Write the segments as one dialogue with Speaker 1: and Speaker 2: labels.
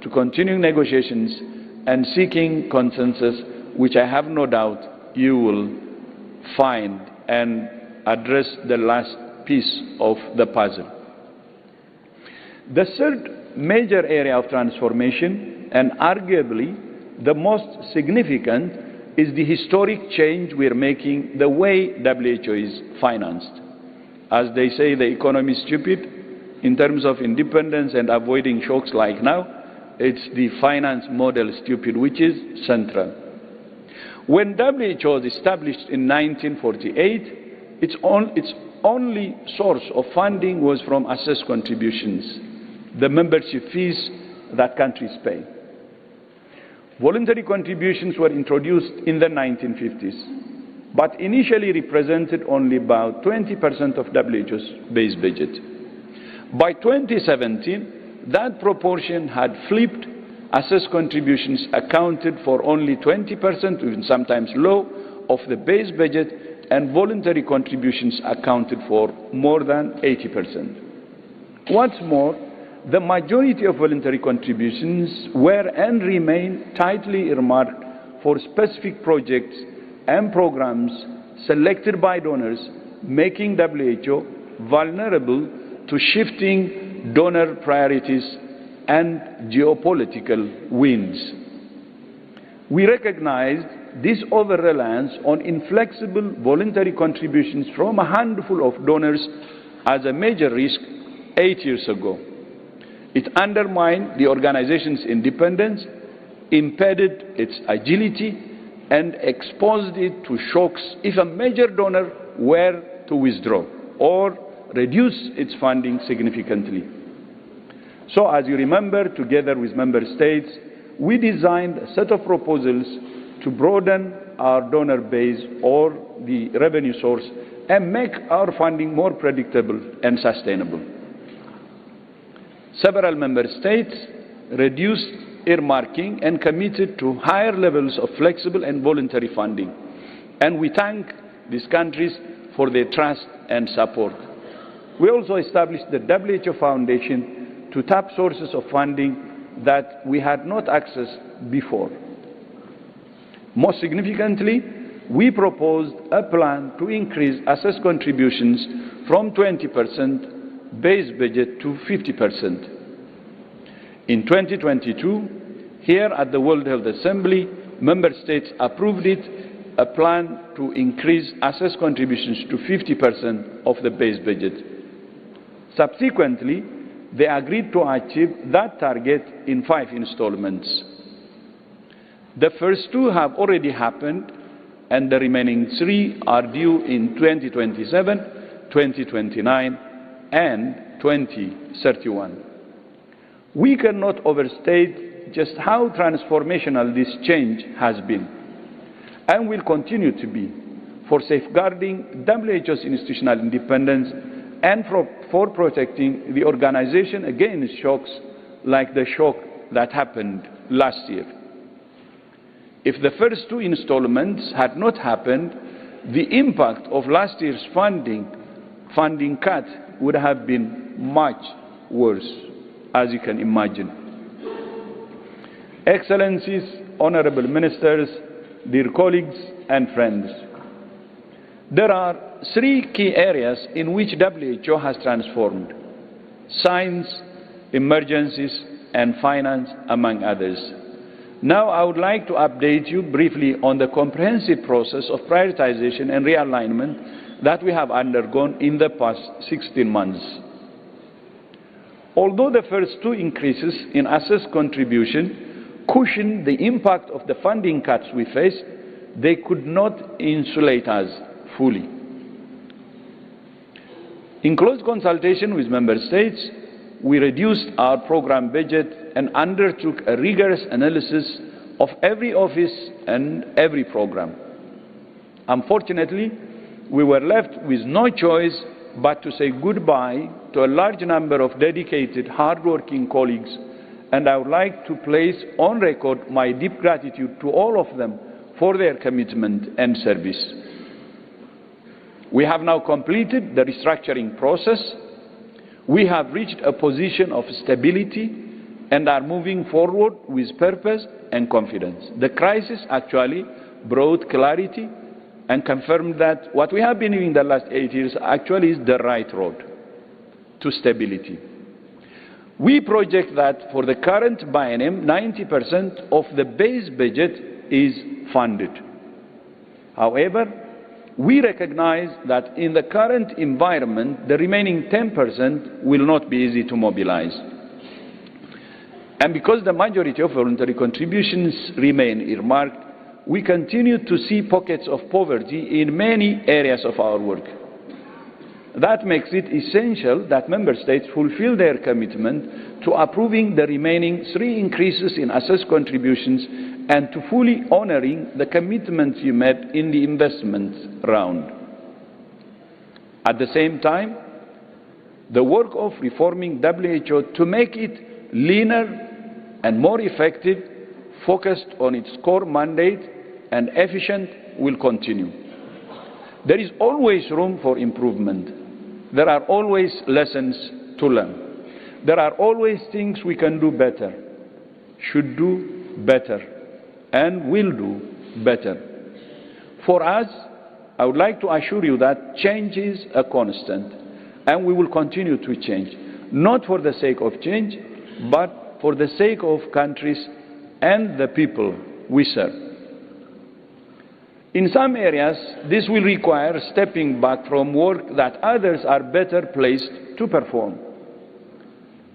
Speaker 1: to continuing negotiations and seeking consensus, which I have no doubt you will find and address the last piece of the puzzle. The third major area of transformation, and arguably the most significant, is the historic change we are making the way WHO is financed. As they say, the economy is stupid. In terms of independence and avoiding shocks like now, it's the finance model stupid, which is central. When WHO was established in 1948, its only source of funding was from assessed contributions, the membership fees that countries pay. Voluntary contributions were introduced in the 1950s, but initially represented only about 20% of WHO's base budget. By 2017, that proportion had flipped. Assessed contributions accounted for only 20%, even sometimes low, of the base budget, and voluntary contributions accounted for more than 80%. What's more, the majority of voluntary contributions were and remain tightly earmarked for specific projects and programs selected by donors, making WHO vulnerable to shifting donor priorities and geopolitical winds. We recognized this over-reliance on inflexible voluntary contributions from a handful of donors as a major risk 8 years ago. It undermined the organization's independence, impeded its agility, and exposed it to shocks if a major donor were to withdraw or reduce its funding significantly. So, as you remember, together with member states, we designed a set of proposals to broaden our donor base or the revenue source and make our funding more predictable and sustainable. Several member states reduced earmarking and committed to higher levels of flexible and voluntary funding. And we thank these countries for their trust and support. We also established the WHO Foundation to tap sources of funding that we had not accessed before. Most significantly, we proposed a plan to increase assessed contributions from 20% base budget to 50%. In 2022, here at the World Health Assembly, member states approved a plan to increase assessed contributions to 50% of the base budget. Subsequently, they agreed to achieve that target in 5 installments. The first 2 have already happened, and the remaining 3 are due in 2027, 2029, and 2031. We cannot overstate just how transformational this change has been, and will continue to be, for safeguarding WHO's institutional independence and for protecting the organization against shocks like the shock that happened last year. If the first 2 installments had not happened, the impact of last year's funding cut would have been much worse, as you can imagine. Excellencies, honorable ministers, dear colleagues and friends, there are 3 key areas in which WHO has transformed: science, emergencies, and finance, among others. Now I would like to update you briefly on the comprehensive process of prioritization and realignment that we have undergone in the past 16 months. Although the first 2 increases in assessed contribution cushioned the impact of the funding cuts we faced, they could not insulate us fully. In close consultation with member states, we reduced our program budget and undertook a rigorous analysis of every office and every program. Unfortunately, we were left with no choice but to say goodbye to a large number of dedicated, hard-working colleagues, and I would like to place on record my deep gratitude to all of them for their commitment and service. We have now completed the restructuring process. We have reached a position of stability and are moving forward with purpose and confidence. The crisis actually brought clarity and confirmed that what we have been doing the last 8 years actually is the right road to stability. We project that for the current biennium, 90% of the base budget is funded. However, we recognize that in the current environment, the remaining 10% will not be easy to mobilize. And because the majority of voluntary contributions remain earmarked, we continue to see pockets of poverty in many areas of our work. That makes it essential that Member States fulfill their commitment to approving the remaining 3 increases in assessed contributions and to fully honoring the commitments you made in the investment round. At the same time, the work of reforming WHO to make it leaner and more effective, focused on its core mandate and efficient, will continue. There is always room for improvement. There are always lessons to learn. There are always things we can do better, should do better, and will do better. For us, I would like to assure you that change is a constant, and we will continue to change, not for the sake of change, but for the sake of countries and the people we serve. In some areas, this will require stepping back from work that others are better placed to perform.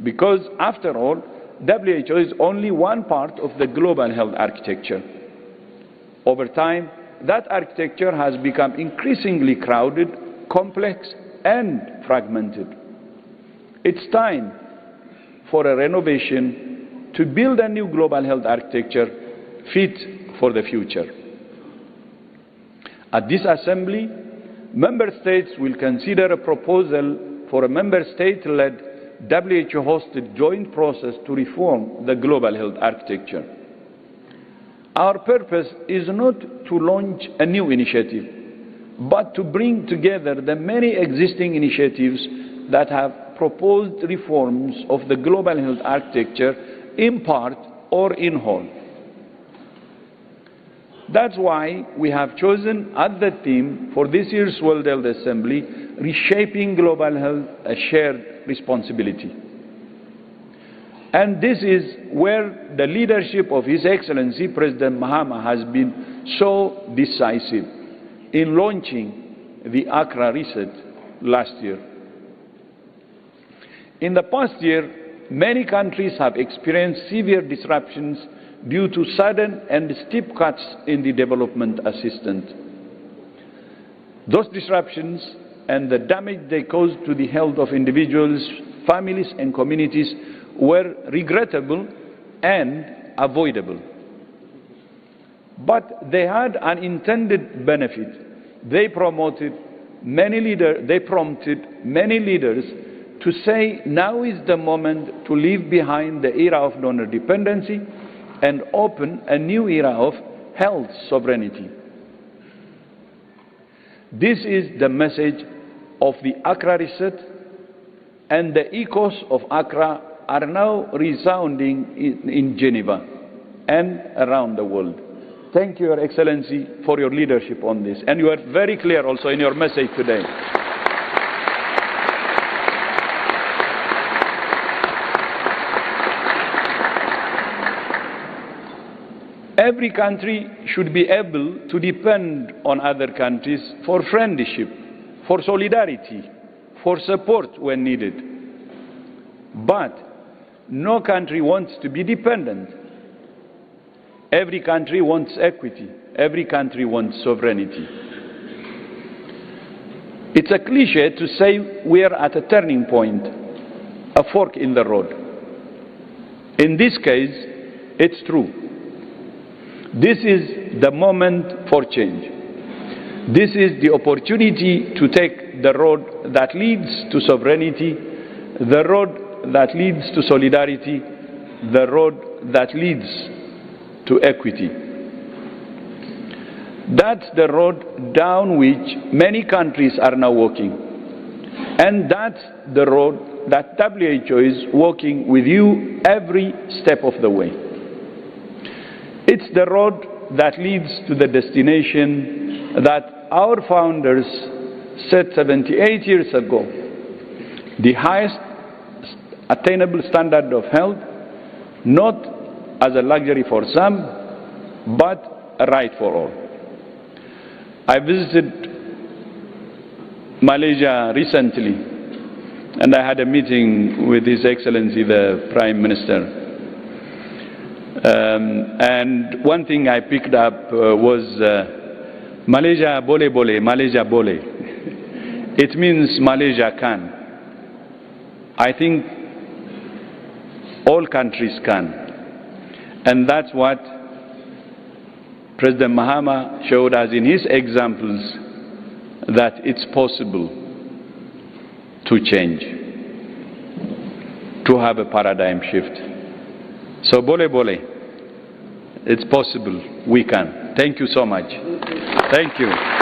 Speaker 1: Because, after all, WHO is only one part of the global health architecture. Over time, that architecture has become increasingly crowded, complex, and fragmented. It's time for a renovation to build a new global health architecture fit for the future. At this Assembly, Member States will consider a proposal for a Member State-led WHO-hosted joint process to reform the global health architecture. Our purpose is not to launch a new initiative, but to bring together the many existing initiatives that have proposed reforms of the global health architecture in part or in whole. That's why we have chosen as the theme for this year's World Health Assembly, Reshaping Global Health, a Shared Responsibility. And this is where the leadership of His Excellency President Mahama has been so decisive in launching the Accra Reset last year. In the past year, many countries have experienced severe disruptions due to sudden and steep cuts in the development assistance. Those disruptions and the damage they caused to the health of individuals, families, and communities were regrettable and avoidable. But they had an intended benefit. They prompted many leaders to say now is the moment to leave behind the era of donor dependency and open a new era of health sovereignty. This is the message of the Accra Reset, and the echoes of Accra are now resounding in Geneva and around the world. Thank you, Your Excellency, for your leadership on this. And you are very clear also in your message today. Every country should be able to depend on other countries for friendship, for solidarity, for support when needed. But no country wants to be dependent. Every country wants equity. Every country wants sovereignty. It's a cliche to say we are at a turning point, a fork in the road. In this case, it's true. This is the moment for change. This is the opportunity to take the road that leads to sovereignty, the road that leads to solidarity, the road that leads to equity. That's the road down which many countries are now walking. And that's the road that WHO is working with you every step of the way. It's the road that leads to the destination that our founders set 78 years ago. The highest attainable standard of health, not as a luxury for some, but a right for all. I visited Malaysia recently, and I had a meeting with His Excellency the Prime Minister. And one thing I picked up was Malaysia bole bole, Malaysia bole. It means Malaysia can. I think all countries can. And that's what President Mahama showed us in his examples, that it's possible to change, to have a paradigm shift. So bole bole, it's possible, we can. Thank you so much. Thank you.